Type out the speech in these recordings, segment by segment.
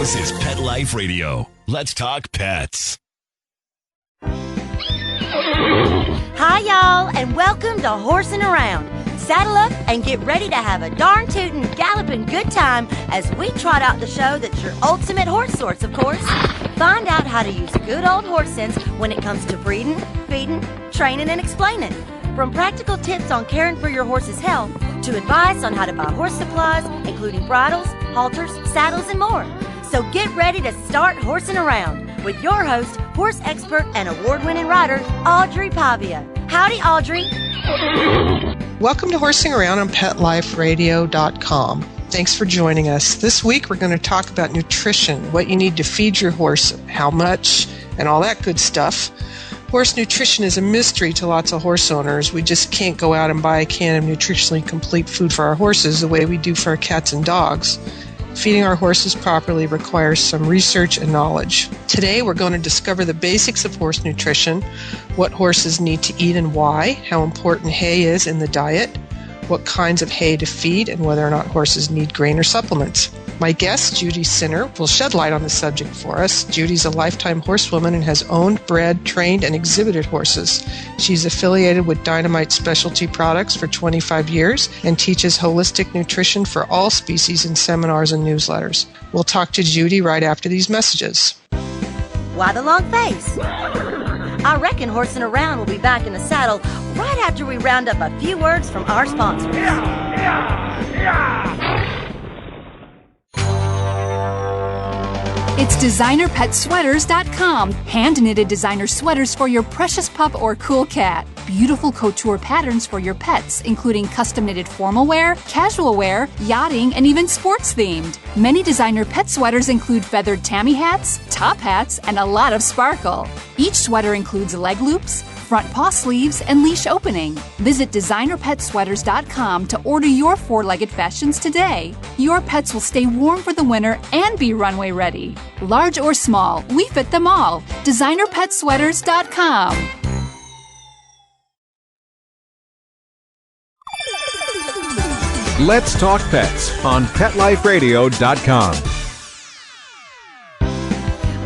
This is Pet Life Radio. Let's talk pets. Hi, y'all, and welcome to Horsing Around. Saddle up and get ready to have a darn tootin', galloping good time as we trot out the show that's your ultimate horse source, of course. Find out how to use good old horse sense when it comes to breeding, feeding, training, and explaining. From practical tips on caring for your horse's health to advice on how to buy horse supplies, including bridles, halters, saddles, and more. So get ready to start horsing around with your host, horse expert and award-winning rider, Audrey Pavia. Howdy, Audrey. Welcome to Horsing Around on PetLifeRadio.com. Thanks for joining us. This week we're going to talk about nutrition, what you need to feed your horse, how much, and all that good stuff. Horse nutrition is a mystery to lots of horse owners. We just can't go out and buy a can of nutritionally complete food for our horses the way we do for our cats and dogs. Feeding our horses properly requires some research and knowledge. Today we're going to discover the basics of horse nutrition, what horses need to eat and why, how important hay is in the diet, what kinds of hay to feed, and whether or not horses need grain or supplements. My guest, Judy Sinner, will shed light on the subject for us. Judy's a lifetime horsewoman and has owned, bred, trained, and exhibited horses. She's affiliated with Dynamite Specialty Products for 25 years and teaches holistic nutrition for all species in seminars and newsletters. We'll talk to Judy right after these messages. Why the long face? I reckon Horsing Around will be back in the saddle right after we round up a few words from our sponsors. It's DesignerPetSweaters.com. Hand-knitted designer sweaters for your precious pup or cool cat. Beautiful couture patterns for your pets, including custom-knitted formal wear, casual wear, yachting, and even sports-themed. Many designer pet sweaters include feathered tammy hats, top hats, and a lot of sparkle. Each sweater includes leg loops, front paw sleeves, and leash opening. Visit DesignerPetSweaters.com to order your four-legged fashions today. Your pets will stay warm for the winter and be runway ready. Large or small, we fit them all. DesignerPetSweaters.com. Let's Talk Pets on PetLifeRadio.com.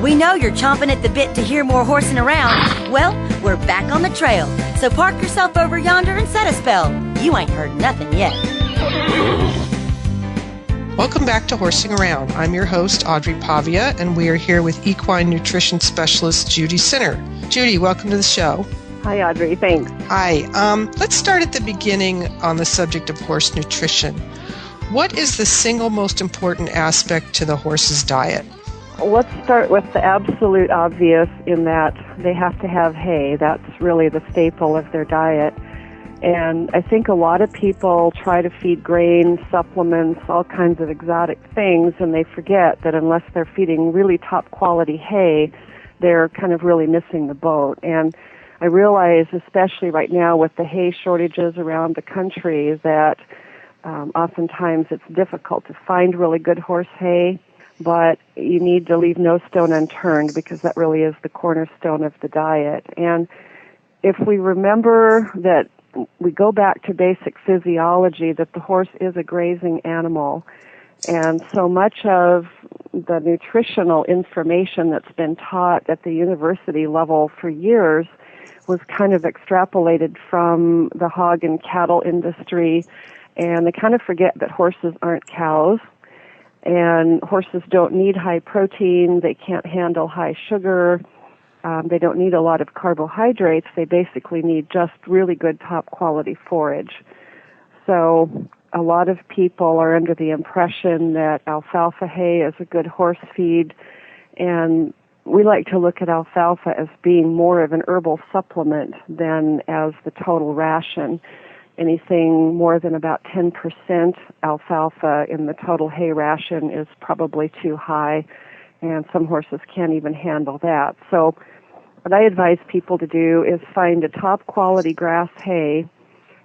We know you're chomping at the bit to hear more horsing around. Well, we're back on the trail. So park yourself over yonder and set a spell. You ain't heard nothing yet. Welcome back to Horsing Around. I'm your host, Audrey Pavia, and we are here with equine nutrition specialist Judy Sinner. Judy, welcome to the show. Hi, Audrey. Thanks. Hi. Let's start at the beginning on the subject of horse nutrition. What is the single most important aspect to the horse's diet? Let's start with the absolute obvious in that they have to have hay. That's really the staple of their diet. And I think a lot of people try to feed grain, supplements, all kinds of exotic things, and they forget that unless they're feeding really top quality hay, they're kind of really missing the boat. And I realize, especially right now with the hay shortages around the country, that oftentimes it's difficult to find really good horse hay, but you need to leave no stone unturned because that really is the cornerstone of the diet. And if we remember that we go back to basic physiology, that the horse is a grazing animal, and so much of the nutritional information that's been taught at the university level for years was kind of extrapolated from the hog and cattle industry, and they kind of forget that horses aren't cows, and horses don't need high protein, they can't handle high sugar, they don't need a lot of carbohydrates, they basically need just really good top quality forage. So a lot of people are under the impression that alfalfa hay is a good horse feed, and we like to look at alfalfa as being more of an herbal supplement than as the total ration. Anything more than about 10% alfalfa in the total hay ration is probably too high, and some horses can't even handle that. So what I advise people to do is find a top quality grass hay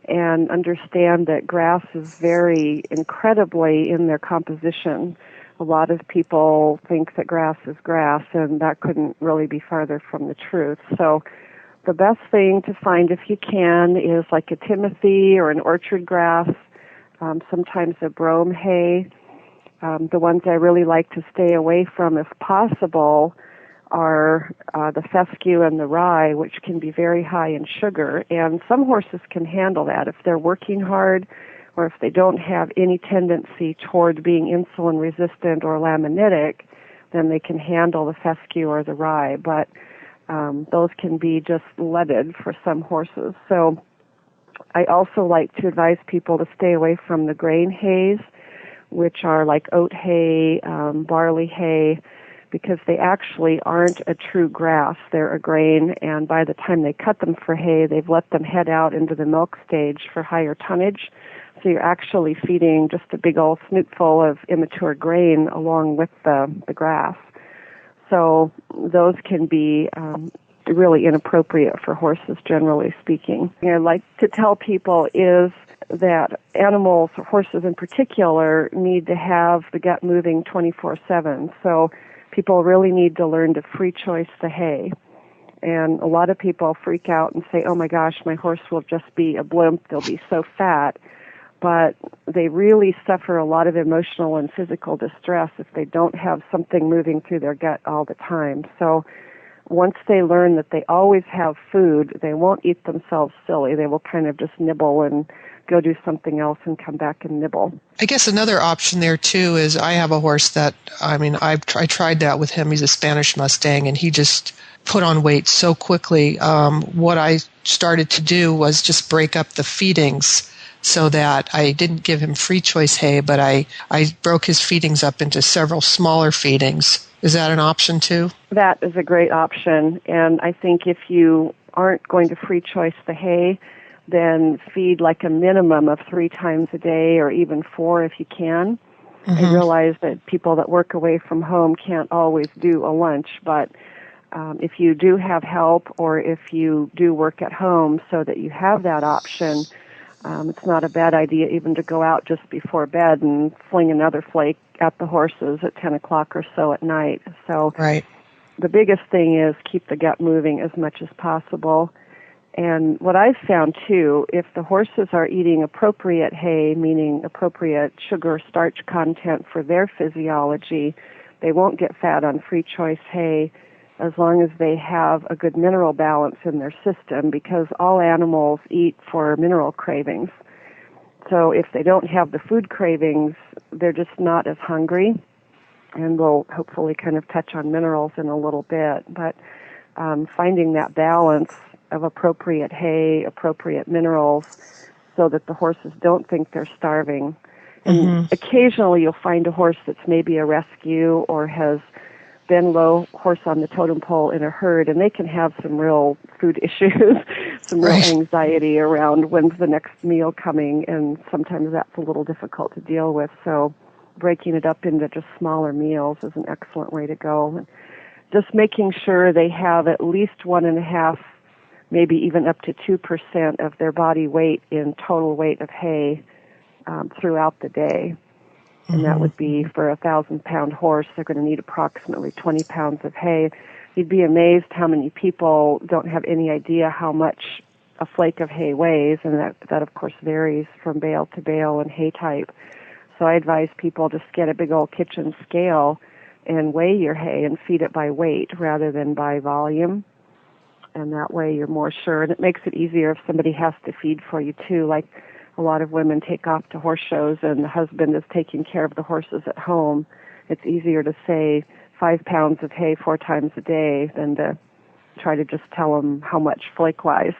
and understand that grass is very incredibly in their composition. A lot of people think that grass is grass, and that couldn't really be farther from the truth. So the best thing to find, if you can, is like a timothy or an orchard grass, sometimes a brome hay. The ones I really like to stay away from, if possible, are the fescue and the rye, which can be very high in sugar. And some horses can handle that if they're working hard, or if they don't have any tendency toward being insulin resistant or laminitic, then they can handle the fescue or the rye. But those can be just leaded for some horses. So I also like to advise people to stay away from the grain hays, which are like oat hay, barley hay, because they actually aren't a true grass. They're a grain, and by the time they cut them for hay, they've let them head out into the milk stage for higher tonnage. So you're actually feeding just a big old snootful of immature grain along with the grass. So those can be really inappropriate for horses, generally speaking. What I like to tell people is that animals, horses in particular, need to have the gut moving 24/7. So people really need to learn to free choice the hay. And a lot of people freak out and say, oh my gosh, my horse will just be a blimp, they'll be so fat. But they really suffer a lot of emotional and physical distress if they don't have something moving through their gut all the time. So once they learn that they always have food, they won't eat themselves silly. They will kind of just nibble and go do something else and come back and nibble. I guess another option there, too, is I have a horse that, I tried that with him. He's a Spanish Mustang, and he just put on weight so quickly. What I started to do was just break up the feedings so that I didn't give him free choice hay, but I broke his feedings up into several smaller feedings. Is that an option, too? That is a great option, and I think if you aren't going to free choice the hay, then feed like a minimum of 3 times a day or even 4 if you can. Mm-hmm. I realize that people that work away from home can't always do a lunch, but if you do have help or if you do work at home so that you have that option, it's not a bad idea even to go out just before bed and fling another flake at the horses at 10 o'clock or so at night. So right. The biggest thing is keep the gut moving as much as possible. And what I've found, too, if the horses are eating appropriate hay, meaning appropriate sugar starch content for their physiology, they won't get fat on free choice hay as long as they have a good mineral balance in their system, because all animals eat for mineral cravings. So if they don't have the food cravings, they're just not as hungry. And we'll hopefully kind of touch on minerals in a little bit. But finding that balance of appropriate hay, appropriate minerals, so that the horses don't think they're starving. And occasionally you'll find a horse that's maybe a rescue or has been low horse on the totem pole in a herd, and they can have some real food issues, some real anxiety around when's the next meal coming, and sometimes that's a little difficult to deal with. So breaking it up into just smaller meals is an excellent way to go. Just making sure they have at least 1.5, maybe even up to 2% of their body weight in total weight of hay throughout the day. And that would be for a 1,000-pound horse, they're going to need approximately 20 pounds of hay. You'd be amazed how many people don't have any idea how much a flake of hay weighs, and that of course varies from bale to bale and hay type. So I advise people just get a big old kitchen scale and weigh your hay and feed it by weight rather than by volume. And that way you're more sure. And it makes it easier if somebody has to feed for you too. Like a lot of women take off to horse shows and the husband is taking care of the horses at home. It's easier to say 5 pounds of hay 4 times a day than to try to just tell them how much flake-wise.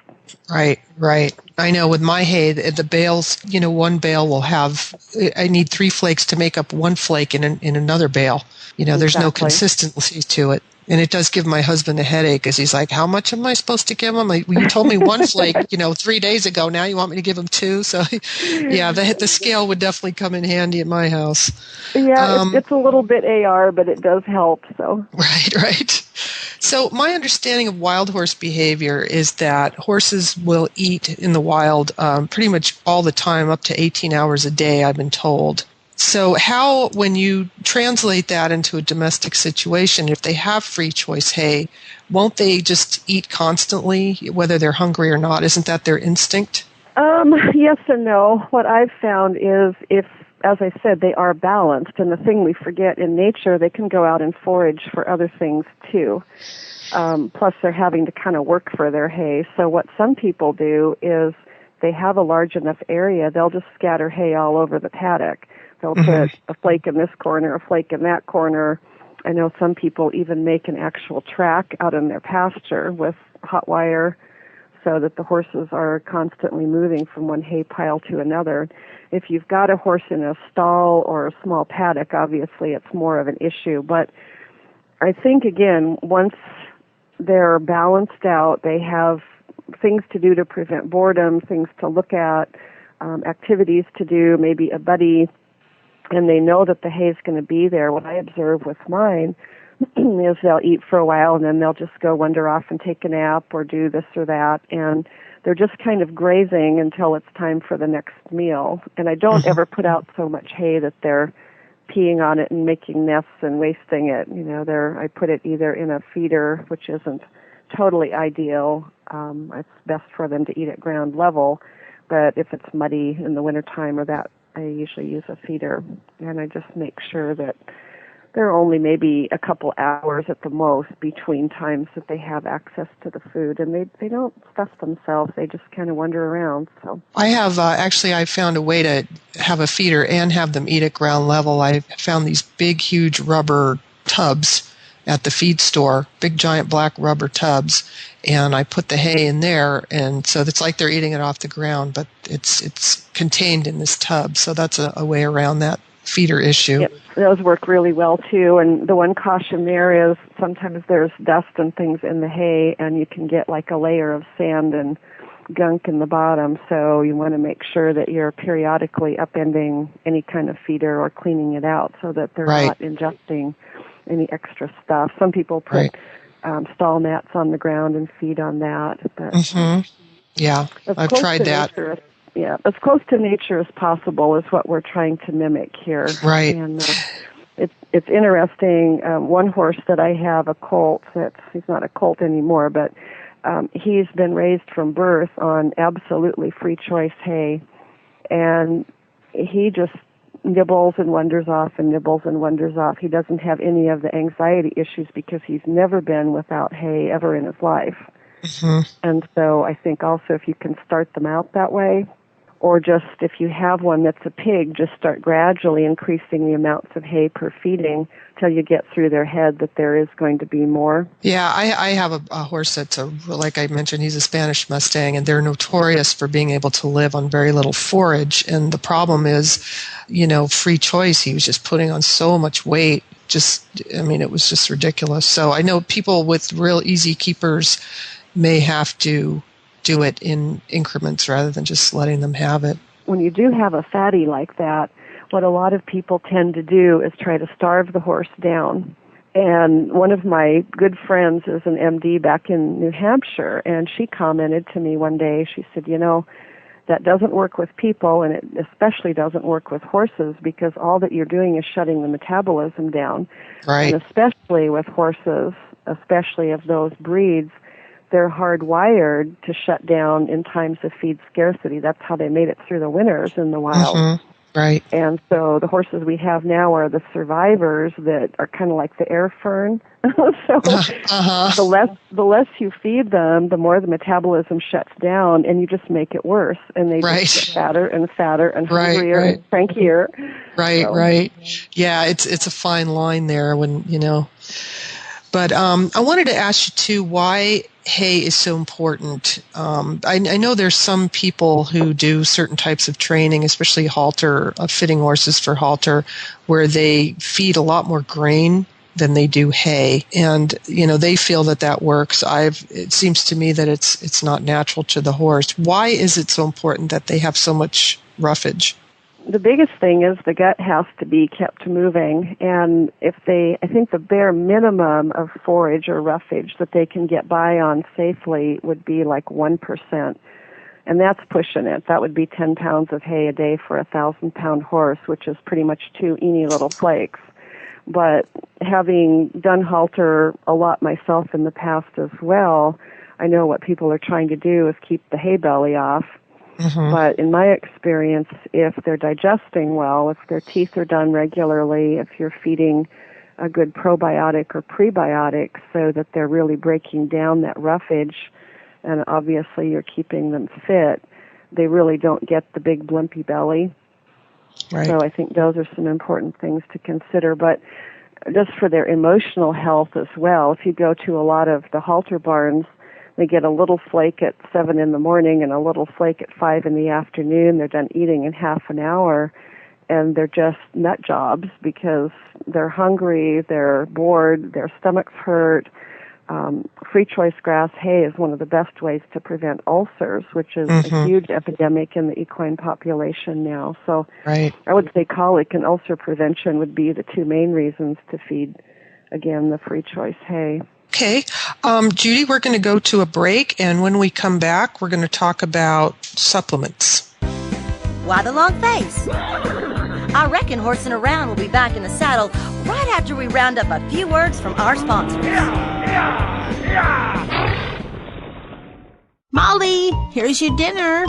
Right. I know with my hay, the bales, one bale will have, I need 3 flakes to make up 1 flake in another bale. There's no consistency to it. And it does give my husband a headache because he's like, how much am I supposed to give him? Like, you told me 1 flake, 3 days ago. Now you want me to give him 2? So, yeah, the scale would definitely come in handy at my house. Yeah, it's a little bit AR, but it does help. So Right. So my understanding of wild horse behavior is that horses will eat in the wild pretty much all the time, up to 18 hours a day, I've been told. So how, when you translate that into a domestic situation, if they have free choice hay, won't they just eat constantly, whether they're hungry or not? Isn't that their instinct? Yes and no. What I've found is if as I said, they are balanced. And the thing we forget in nature, they can go out and forage for other things too. Plus, they're having to kind of work for their hay. So what some people do is they have a large enough area, they'll just scatter hay all over the paddock. They'll put a flake in this corner, a flake in that corner. I know some people even make an actual track out in their pasture with hot wire so that the horses are constantly moving from one hay pile to another. If you've got a horse in a stall or a small paddock, obviously it's more of an issue. But I think, again, once they're balanced out, they have things to do to prevent boredom, things to look at, activities to do, maybe a buddy, and they know that the hay is going to be there. What I observe with mine is they'll eat for a while and then they'll just go wander off and take a nap or do this or that, and they're just kind of grazing until it's time for the next meal. And I don't ever put out so much hay that they're peeing on it and making nests and wasting it. You know, I put it either in a feeder, which isn't totally ideal. It's best for them to eat at ground level, but if it's muddy in the wintertime or that, I usually use a feeder, and I just make sure that there are only maybe a couple hours at the most between times that they have access to the food, and they don't stuff themselves. They just kind of wander around. So I have I found a way to have a feeder and have them eat at ground level. I found these big, huge rubber tubs at the feed store, big, giant black rubber tubs, and I put the hay in there, and so it's like they're eating it off the ground, but it's contained in this tub. So that's a way around that feeder issue. Yep, those work really well too. And the one caution there is sometimes there's dust and things in the hay, and you can get like a layer of sand and gunk in the bottom. So you want to make sure that you're periodically upending any kind of feeder or cleaning it out so that they're not ingesting any extra stuff. Some people put stall mats on the ground and feed on that. But yeah, I've tried that. Yeah, as close to nature as possible is what we're trying to mimic here. Right. And it's interesting. One horse that I have, a colt, he's not a colt anymore, but he's been raised from birth on absolutely free choice hay, and he just nibbles and wanders off and nibbles and wanders off. He doesn't have any of the anxiety issues because he's never been without hay ever in his life. And so I think also if you can start them out that way, or just if you have one that's a pig, just start gradually increasing the amounts of hay per feeding till you get through their head that there is going to be more. Yeah, I have a horse that's like I mentioned, he's a Spanish Mustang, and they're notorious for being able to live on very little forage. And the problem is, free choice. He was just putting on so much weight. It was just ridiculous. So I know people with real easy keepers may have to do it in increments rather than just letting them have it. When you do have a fatty like that, what a lot of people tend to do is try to starve the horse down. And one of my good friends is an MD back in New Hampshire, and she commented to me one day, she said, that doesn't work with people, and it especially doesn't work with horses, because all that you're doing is shutting the metabolism down. Right. And especially with horses, especially of those breeds, they're hardwired to shut down in times of feed scarcity. That's how they made it through the winters in the wild. Right. And so the horses we have now are the survivors that are kind of like the air fern. So the less you feed them, the more the metabolism shuts down, and you just make it worse. And they just get fatter and fatter and hungrier and crankier. Right. Yeah, it's a fine line there when, But I wanted to ask you, too, why hay is so important. I know there's some people who do certain types of training, especially fitting horses for halter, where they feed a lot more grain than they do hay. And, they feel that works. It seems to me that it's not natural to the horse. Why is it so important that they have so much roughage? The biggest thing is the gut has to be kept moving, and I think the bare minimum of forage or roughage that they can get by on safely would be like 1%, and that's pushing it. That would be 10 pounds of hay a day for a 1,000-pound horse, which is pretty much 2 eeny little flakes. But having done halter a lot myself in the past as well, I know what people are trying to do is keep the hay belly off. But in my experience, if they're digesting well, if their teeth are done regularly, if you're feeding a good probiotic or prebiotic so that they're really breaking down that roughage, and obviously you're keeping them fit, they really don't get the big blumpy belly. Right. So I think those are some important things to consider. But just for their emotional health as well, if you go to a lot of the halter barns, they get a little flake at 7 in the morning and a little flake at 5 in the afternoon. They're done eating in half an hour, and they're just nut jobs because they're hungry, they're bored, their stomachs hurt. Free choice grass hay is one of the best ways to prevent ulcers, which is a huge epidemic in the equine population now. So I would say colic and ulcer prevention would be the two main reasons to feed, again, the free choice hay. Okay. Judy, we're going to go to a break, and when we come back, we're going to talk about supplements. Why the long face? I reckon Horsing Around will be back in the saddle right after we round up a few words from our sponsors. Molly, here's your dinner.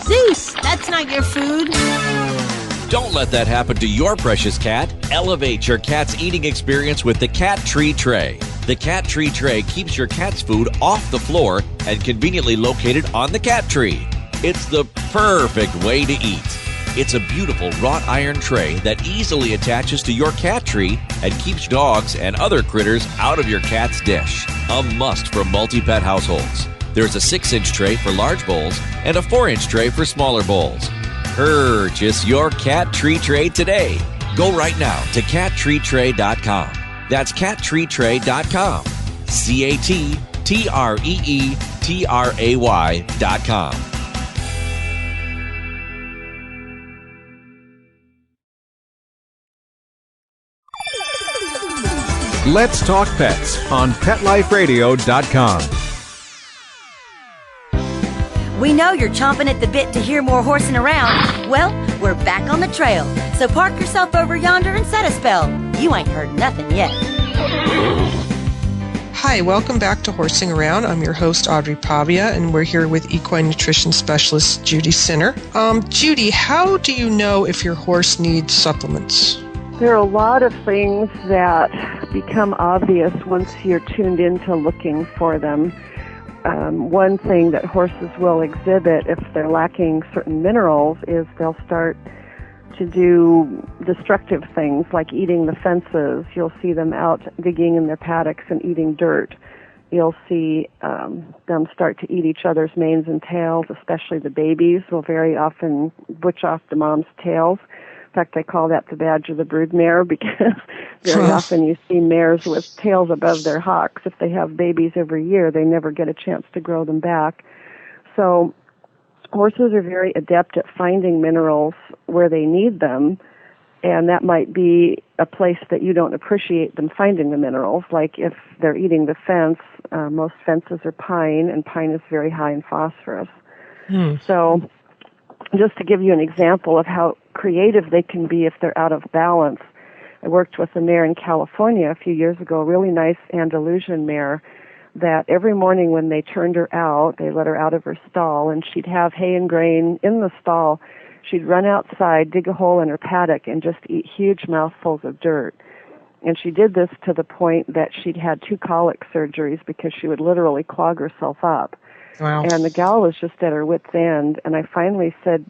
Zeus, that's not your food. Don't let that happen to your precious cat. Elevate your cat's eating experience with the Cat Tree Tray. The Cat Tree Tray keeps your cat's food off the floor and conveniently located on the cat tree. It's the perfect way to eat. It's a beautiful wrought iron tray that easily attaches to your cat tree and keeps dogs and other critters out of your cat's dish. A must for multi-pet households. There's a 6-inch tray for large bowls and a 4-inch tray for smaller bowls. Purchase your Cat Tree Tray today. Go right now to cattreetray.com. That's cattreetray.com. CATTREETRAY.com. Let's Talk Pets on PetLifeRadio.com. We know you're chomping at the bit to hear more Horsing Around. Well, we're back on the trail. So park yourself over yonder and set a spell. You ain't heard nothing yet. Hi, welcome back to Horsing Around. I'm your host, Audrey Pavia, and we're here with equine nutrition specialist Judy Sinner. Judy, how do you know if your horse needs supplements? There are a lot of things that become obvious once you're tuned into looking for them. One thing that horses will exhibit if they're lacking certain minerals is they'll start to do destructive things like eating the fences. You'll see them out digging in their paddocks and eating dirt. You'll see them start to eat each other's manes and tails, especially the babies will very often butch off the mom's tails. In fact, I call that the badge of the broodmare because very often you see mares with tails above their hocks. If they have babies every year, they never get a chance to grow them back. So horses are very adept at finding minerals where they need them, and that might be a place that you don't appreciate them finding the minerals. Like if they're eating the fence, most fences are pine, and pine is very high in phosphorus. So just to give you an example of how creative they can be if they're out of balance, I worked with a mare in California a few years ago, a really nice Andalusian mare, that every morning when they turned her out, they let her out of her stall, and she'd have hay and grain in the stall. She'd run outside, dig a hole in her paddock, and just eat huge mouthfuls of dirt. And she did this to the point that she'd had 2 colic surgeries because she would literally clog herself up. Wow. And the gal was just at her wit's end, and I finally said,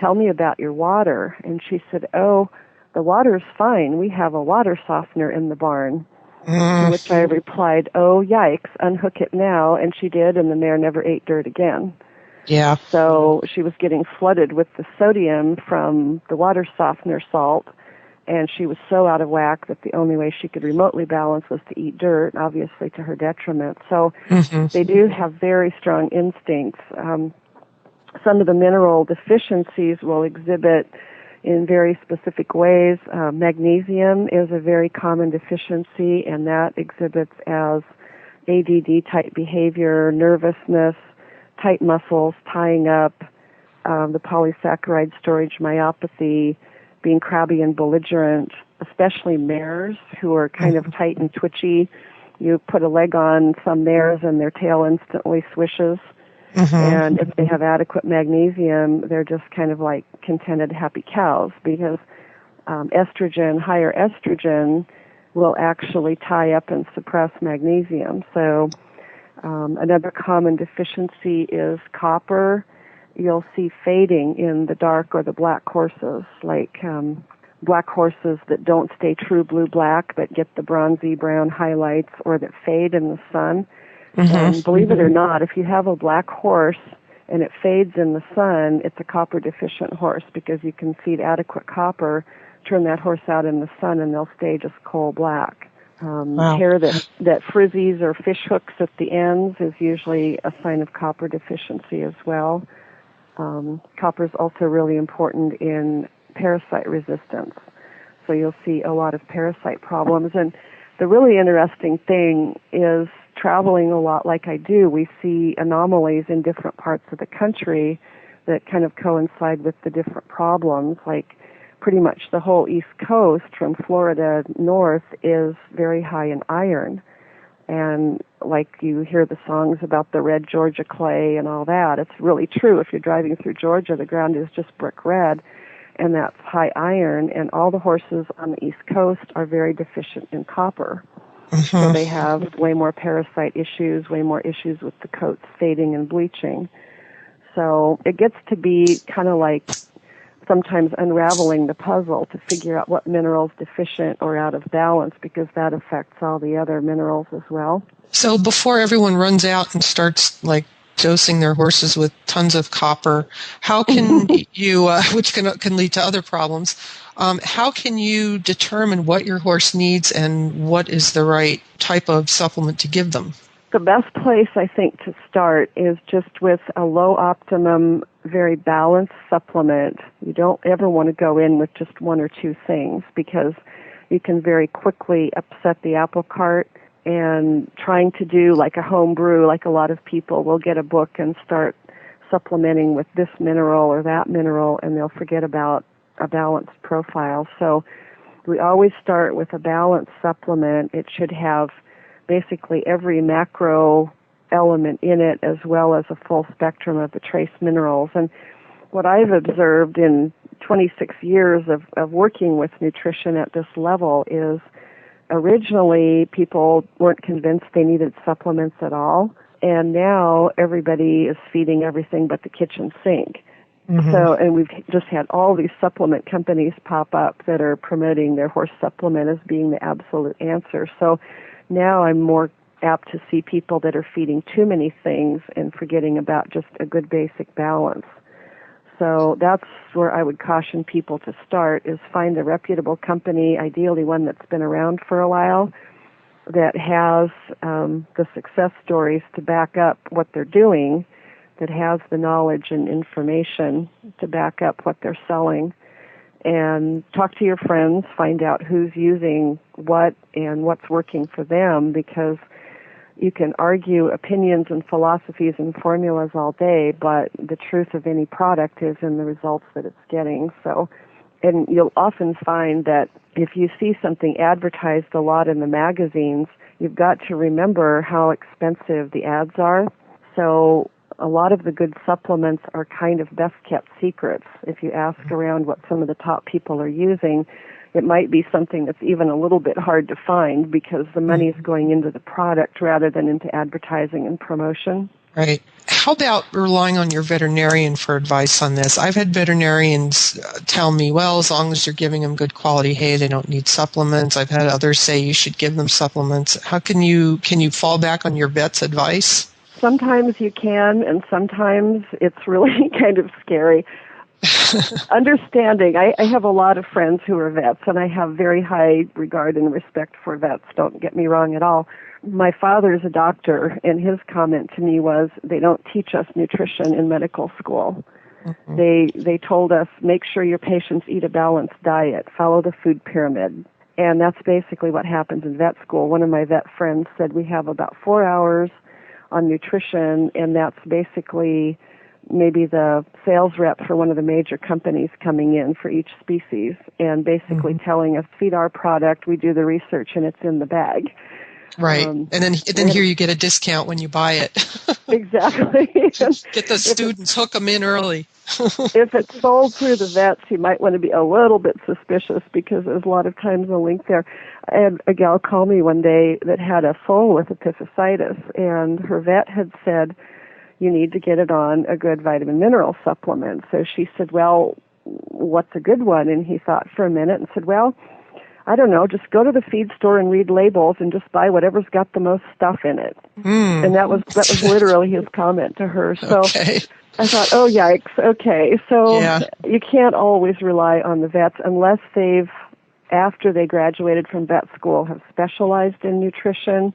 "Tell me about your water." And she said, "Oh, the water's fine. We have a water softener in the barn." To which I replied, "Oh, yikes, unhook it now." And she did, and the mare never ate dirt again. Yeah. So she was getting flooded with the sodium from the water softener salt, and she was so out of whack that the only way she could remotely balance was to eat dirt, obviously to her detriment. So they do have very strong instincts. Some of the mineral deficiencies will exhibit in very specific ways. Magnesium is a very common deficiency, and that exhibits as ADD-type behavior, nervousness, tight muscles, tying up, the polysaccharide storage myopathy, being crabby and belligerent, especially mares who are kind of tight and twitchy. You put a leg on some mares and their tail instantly swishes. And if they have adequate magnesium, they're just kind of like contented, happy cows, because higher estrogen will actually tie up and suppress magnesium. So another common deficiency is copper. You'll see fading in the dark or the black horses, like black horses that don't stay true blue-black but get the bronzy brown highlights, or that fade in the sun. And believe it or not, if you have a black horse and it fades in the sun, it's a copper-deficient horse, because you can feed adequate copper, turn that horse out in the sun, and they'll stay just coal black. Hair that frizzies or fish hooks at the ends is usually a sign of copper deficiency as well. Copper is also really important in parasite resistance. So you'll see a lot of parasite problems. And the really interesting thing is, traveling a lot like I do, we see anomalies in different parts of the country that kind of coincide with the different problems. Like pretty much the whole East Coast from Florida north is very high in iron. And like you hear the songs about the red Georgia clay and all that, it's really true. If you're driving through Georgia, the ground is just brick red, and that's high iron, and all the horses on the East Coast are very deficient in copper. So they have way more parasite issues, way more issues with the coats fading and bleaching. So it gets to be kind of like sometimes unraveling the puzzle to figure out what mineral's deficient or out of balance, because that affects all the other minerals as well. So before everyone runs out and starts like dosing their horses with tons of copper, how can you, which can lead to other problems, how can you determine what your horse needs and what is the right type of supplement to give them? The best place, I think, to start is just with a low optimum, very balanced supplement. You don't ever want to go in with just one or two things, because you can very quickly upset the apple cart. And trying to do like a home brew, like a lot of people will get a book and start supplementing with this mineral or that mineral, and they'll forget about a balanced profile. So we always start with a balanced supplement. It should have basically every macro element in it, as well as a full spectrum of the trace minerals. And what I've observed in 26 years of working with nutrition at this level is, originally people weren't convinced they needed supplements at all, and now everybody is feeding everything but the kitchen sink. So, and we've just had all these supplement companies pop up that are promoting their horse supplement as being the absolute answer. So now I'm more apt to see people that are feeding too many things and forgetting about just a good basic balance. So that's where I would caution people to start, is find a reputable company, ideally one that's been around for a while, that has the success stories to back up what they're doing, that has the knowledge and information to back up what they're selling. And talk to your friends, find out who's using what and what's working for them, because you can argue opinions and philosophies and formulas all day, but the truth of any product is in the results that it's getting. So, and you'll often find that if you see something advertised a lot in the magazines, you've got to remember how expensive the ads are. So a lot of the good supplements are kind of best-kept secrets. If you ask around what some of the top people are using, it might be something that's even a little bit hard to find, because the money is going into the product rather than into advertising and promotion. Right. How about relying on your veterinarian for advice on this? I've had veterinarians tell me, well, as long as you're giving them good quality hay, they don't need supplements. I've had others say you should give them supplements. How can you fall back on your vet's advice? Sometimes you can, and sometimes it's really kind of scary. Understanding, I have a lot of friends who are vets, and I have very high regard and respect for vets, don't get me wrong at all. My father's a doctor, and his comment to me was, they don't teach us nutrition in medical school. They told us, make sure your patients eat a balanced diet, follow the food pyramid. And that's basically what happens in vet school. One of my vet friends said we have about 4 hours on nutrition, and that's basically maybe the sales rep for one of the major companies coming in for each species and basically telling us, feed our product, we do the research, and it's in the bag. Right. And then here you get a discount when you buy it. Exactly. Get the students, hook them in early. If it's sold through the vets, you might want to be a little bit suspicious because there's a lot of times a link there. I had a gal call me one day that had a foal with epiphysitis, and her vet had said, you need to get it on a good vitamin mineral supplement. So she said, well, what's a good one? And he thought for a minute and said, well, I don't know, just go to the feed store and read labels and just buy whatever's got the most stuff in it. And that was literally his comment to her. So okay. I thought, oh, yikes, okay. So you can't always rely on the vets unless they've, after they graduated from vet school, have specialized in nutrition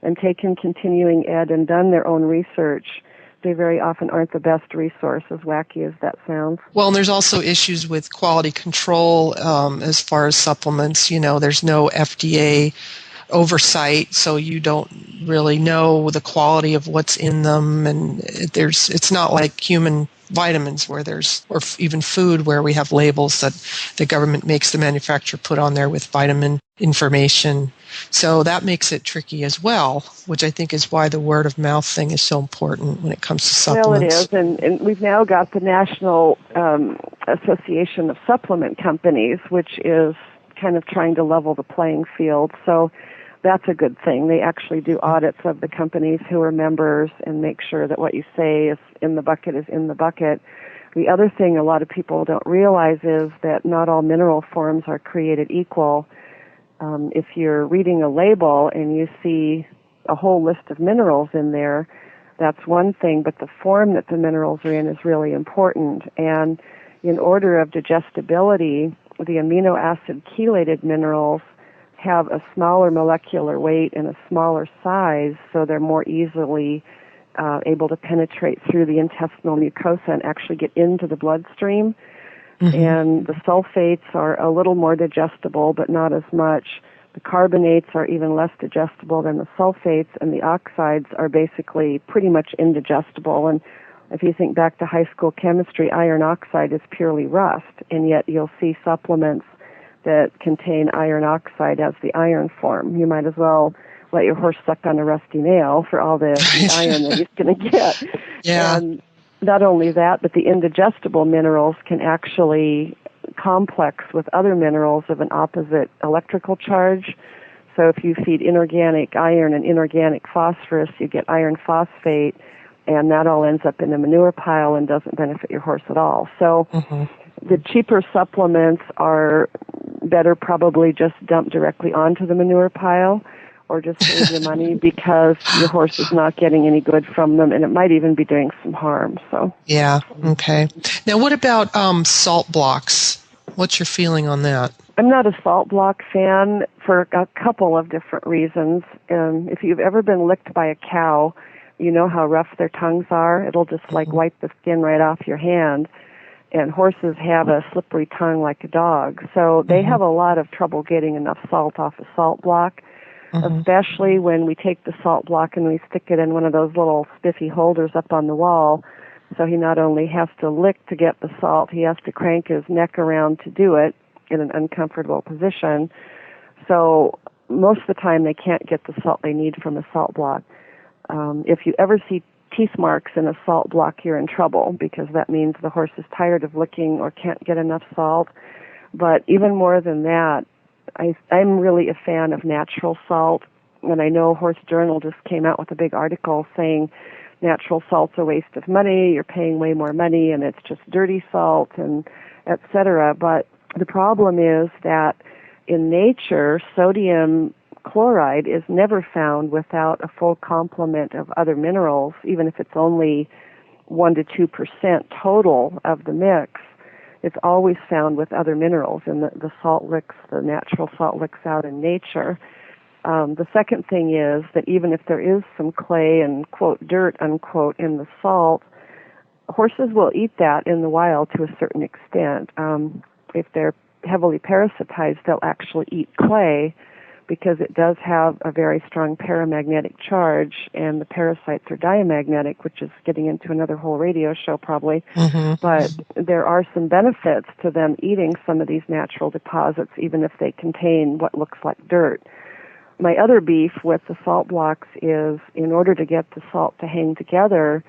and taken continuing ed and done their own research. They very often aren't the best resource, as wacky as that sounds. Well, and there's also issues with quality control as far as supplements. You know, there's no FDA oversight, so you don't really know the quality of what's in them, and it's not like human vitamins or even food where we have labels that the government makes the manufacturer put on there with vitamin information. So that makes it tricky as well, which I think is why the word of mouth thing is so important when it comes to supplements. Well, it is, and we've now got the National Association of Supplement Companies, which is kind of trying to level the playing field. So that's a good thing. They actually do audits of the companies who are members and make sure that what you say is in the bucket is in the bucket. The other thing a lot of people don't realize is that not all mineral forms are created equal. If you're reading a label and you see a whole list of minerals in there, that's one thing, but the form that the minerals are in is really important. And in order of digestibility, the amino acid chelated minerals have a smaller molecular weight and a smaller size, so they're more easily able to penetrate through the intestinal mucosa and actually get into the bloodstream. And the sulfates are a little more digestible, but not as much. The carbonates are even less digestible than the sulfates, and the oxides are basically pretty much indigestible. And if you think back to high school chemistry, iron oxide is purely rust, and yet you'll see supplements that contain iron oxide as the iron form. You might as well let your horse suck on a rusty nail for all the iron that he's going to get. Yeah. And not only that, but the indigestible minerals can actually complex with other minerals of an opposite electrical charge. So if you feed inorganic iron and inorganic phosphorus, you get iron phosphate, and that all ends up in the manure pile and doesn't benefit your horse at all. So the cheaper supplements are better probably just dumped directly onto the manure pile, or just save your money because your horse is not getting any good from them, and it might even be doing some harm. So yeah, okay. Now, what about salt blocks? What's your feeling on that? I'm not a salt block fan for a couple of different reasons. If you've ever been licked by a cow, you know how rough their tongues are. It'll just like wipe the skin right off your hand. And horses have a slippery tongue like a dog, so they have a lot of trouble getting enough salt off a salt block. Especially when we take the salt block and we stick it in one of those little spiffy holders up on the wall. So he not only has to lick to get the salt, he has to crank his neck around to do it in an uncomfortable position. So most of the time they can't get the salt they need from a salt block. If you ever see teeth marks in a salt block, you're in trouble because that means the horse is tired of licking or can't get enough salt. But even more than that, I'm really a fan of natural salt, and I know Horse Journal just came out with a big article saying natural salt's a waste of money, you're paying way more money, and it's just dirty salt, and et cetera. But the problem is that in nature, sodium chloride is never found without a full complement of other minerals, even if it's only 1 to 2% total of the mix. It's always found with other minerals in the salt licks, the natural salt licks out in nature. The second thing is that even if there is some clay and, quote, dirt, unquote, in the salt, horses will eat that in the wild to a certain extent. If they're heavily parasitized, they'll actually eat clay because it does have a very strong paramagnetic charge, and the parasites are diamagnetic, which is getting into another whole radio show probably. But there are some benefits to them eating some of these natural deposits, even if they contain what looks like dirt. my other beef with the salt blocks is, in order to get the salt to hang together,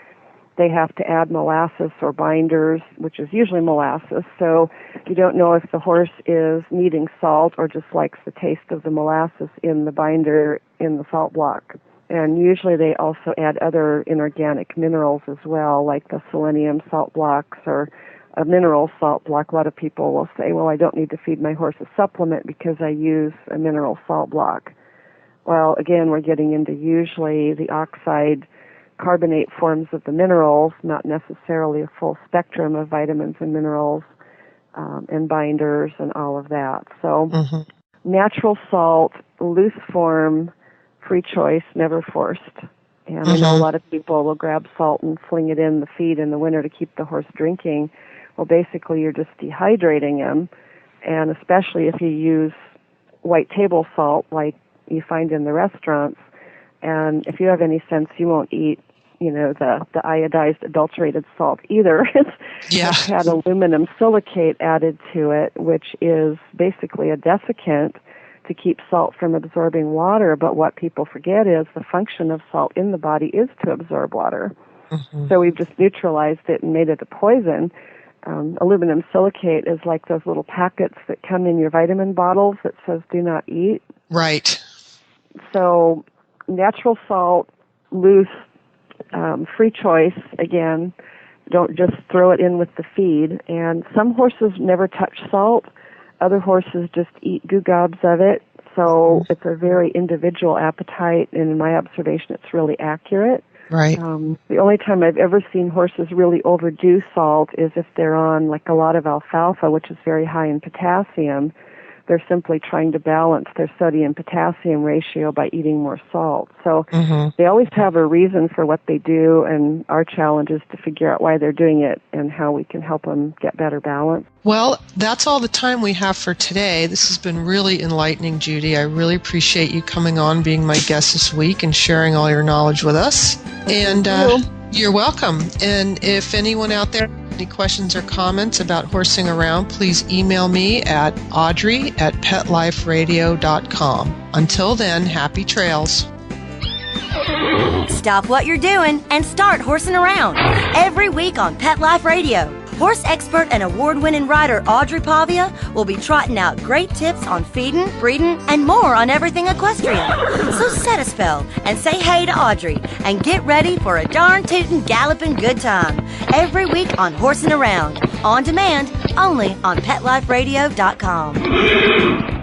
they have to add molasses or binders, which is usually molasses. So you don't know if the horse is needing salt or just likes the taste of the molasses in the binder in the salt block. And usually they also add other inorganic minerals as well, like the selenium salt blocks or a mineral salt block. A lot of people will say, well, I don't need to feed my horse a supplement because I use a mineral salt block. Well, again, we're getting into usually the oxide carbonate forms of the minerals, not necessarily a full spectrum of vitamins and minerals and binders and all of that. So natural salt, loose form, free choice, never forced. And I know a lot of people will grab salt and fling it in the feed in the winter to keep the horse drinking. Well, basically you're just dehydrating him, and especially if you use white table salt like you find in the restaurants. And if you have any sense, you won't eat, the iodized, adulterated salt either. It's had aluminum silicate added to it, which is basically a desiccant to keep salt from absorbing water. But what people forget is the function of salt in the body is to absorb water. So we've just neutralized it and made it a poison. Aluminum silicate is like those little packets that come in your vitamin bottles that says do not eat. Right. So natural salt, loose, free choice, again, don't just throw it in with the feed. And some horses never touch salt. Other horses just eat goo gobs of it. So it's a very individual appetite, and in my observation, it's really accurate. Right. The only time I've ever seen horses really overdo salt is if they're on like a lot of alfalfa, which is very high in potassium. They're simply trying to balance their sodium-potassium ratio by eating more salt. So they always have a reason for what they do, and our challenge is to figure out why they're doing it and how we can help them get better balance. Well, that's all the time we have for today. This has been really enlightening, Judy. I really appreciate you coming on, being my guest this week, and sharing all your knowledge with us. And you're welcome. And if anyone out there has any questions or comments about horsing around, please email me at audrey@petliferadio.com. Until then, happy trails. Stop what you're doing and start horsing around every week on Pet Life Radio. Horse expert and award-winning rider Audrey Pavia will be trotting out great tips on feeding, breeding, and more on everything equestrian. So set a spell and say hey to Audrey and get ready for a darn tootin' galloping good time every week on Horsing Around, on demand, only on PetLifeRadio.com.